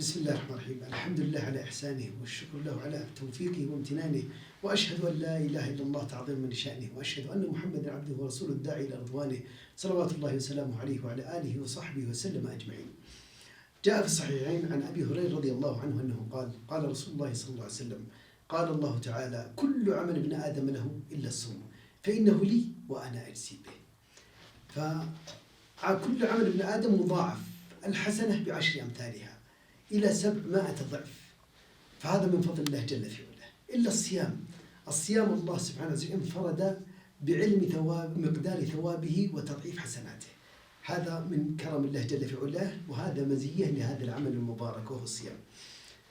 بسم الله الرحمن الرحيم. الحمد لله على إحسانه والشكر له على توفيقه وامتنانه، وأشهد أن لا إله إلا الله تعظيما لشأنه، وأشهد أن محمدا عبده ورسوله الداعي إلى رضوانه صلوات الله وسلامه عليه وعلى آله وصحبه وسلم أجمعين. جاء في الصحيحين عن أبي هريرة رضي الله عنه أنه قال: قال رسول الله صلى الله عليه وسلم: قال الله تعالى: كل عمل ابن آدم له إلا الصوم فإنه لي وأنا أجزي به. فكل عمل ابن آدم مضاعف، الحسنة بعشر أمثالها إلى 700 ضعف، فهذا من فضل الله جل في علاه. إلا الصيام الله سبحانه وتعالى انفرد بعلم مقدار ثوابه وتضعيف حسناته، هذا من كرم الله جل في علاه، وهذا مزية لهذا العمل المبارك وهو الصيام.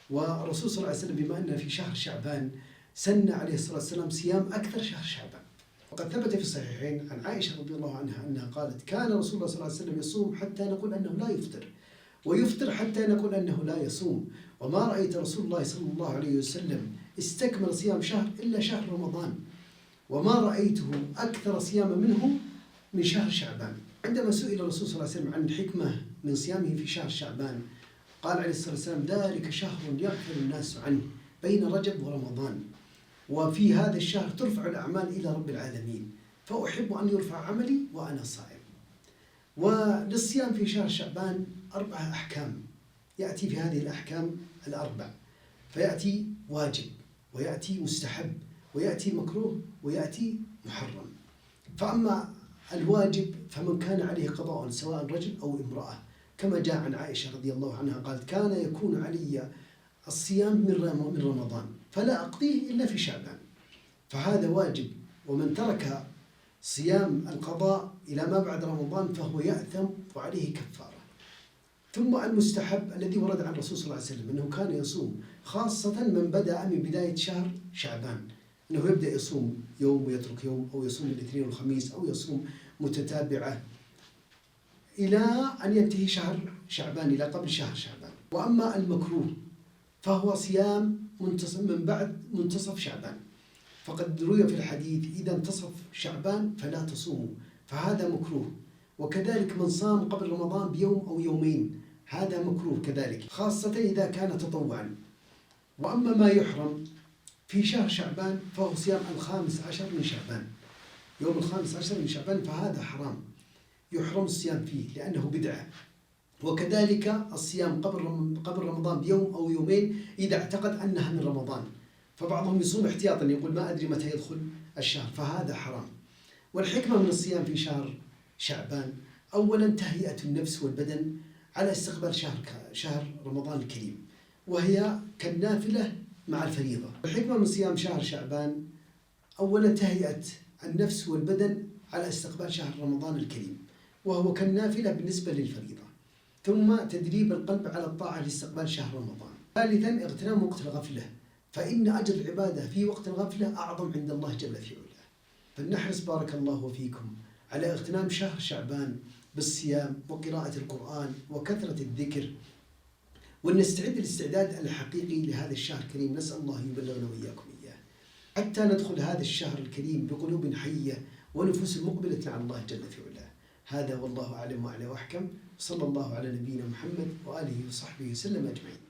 والرسول صلى الله عليه وسلم بما أن في شهر شعبان سن عليه الصلاة والسلام صيام أكثر شهر شعبان، وقد ثبت في الصحيحين عن عائشة رضي الله عنها أنها قالت: كان رسول الله صلى الله عليه وسلم يصوم حتى نقول أنه لا يفطر، ويفطر حتى نقول أنه لا يصوم، وما رأيت رسول الله صلى الله عليه وسلم استكمل صيام شهر إلا شهر رمضان، وما رأيته أكثر صياما منه من شهر شعبان. عندما سئل الرسول صلى الله عليه وسلم عن الحكمة من صيامه في شهر شعبان قال عليه الصلاة والسلام: ذلك شهر يغفل الناس عنه بين رجب ورمضان، وفي هذا الشهر ترفع الأعمال إلى رب العالمين، فأحب أن يرفع عملي وأنا صائم. وللصيام في شهر شعبان 4 أحكام يأتي في هذه الأحكام الأربع، فيأتي واجب، ويأتي مستحب، ويأتي مكروه، ويأتي محرم. فأما الواجب فمن كان عليه قضاء سواء رجل أو امرأة، كما جاء عن عائشة رضي الله عنها قالت: كان يكون علي الصيام من رمضان فلا أقضيه إلا في شعبان، فهذا واجب. ومن ترك صيام القضاء إلى ما بعد رمضان فهو يأثم وعليه كفارة. ثم المستحب الذي ورد عن الرسول صلى الله عليه وسلم أنه كان يصوم، خاصة من بدأ من بداية شهر شعبان، أنه يبدأ يصوم يوم ويترك يوم، أو يصوم الاثنين والخميس، أو يصوم متتابعة إلى أن ينتهي شهر شعبان، إلى قبل شهر شعبان. وأما المكروه فهو صيام من بعد منتصف شعبان، فقد روي في الحديث: إذا انتصف شعبان فلا تصوموا، فهذا مكروه. وكذلك من صام قبل رمضان بيوم أو يومين، هذا مكروه كذلك، خاصة إذا كان تطوعا. وأما ما يحرم في شهر شعبان فهو صيام 15 من شعبان، يوم 15 من شعبان، فهذا حرام يحرم الصيام فيه لأنه بدعة. وكذلك الصيام قبل رمضان بيوم أو يومين إذا اعتقد أنها من رمضان، فبعضهم يصوم احتياطا يقول ما أدري متى يدخل الشهر، فهذا حرام. والحكمة من الصيام في شهر شعبان: أولا تهيئة النفس والبدن على استقبال شهر رمضان الكريم، وهي كالنافلة مع الفريضة. الحكمة من صيام شهر شعبان: أولا تهيئة النفس والبدن على استقبال شهر رمضان الكريم، وهو كالنافلة بالنسبة للفريضة. ثم تدريب القلب على الطاعة لاستقبال شهر رمضان. ثالثا اغتنام وقت الغفلة، فإن أجر العبادة في وقت الغفلة أعظم عند الله جل في علاه. فلنحرص بارك الله فيكم على اغتنام شهر شعبان بالصيام وقراءة القرآن وكثرة الذكر، ونستعد الاستعداد الحقيقي لهذا الشهر الكريم. نسأل الله يبلغنا وإياكم إياه حتى ندخل هذا الشهر الكريم بقلوب حية ونفوس مقبلة على الله جل في علاه. هذا والله أعلم وأعلى وأحكم، صلى الله على نبينا محمد وآله وصحبه وسلم أجمعين.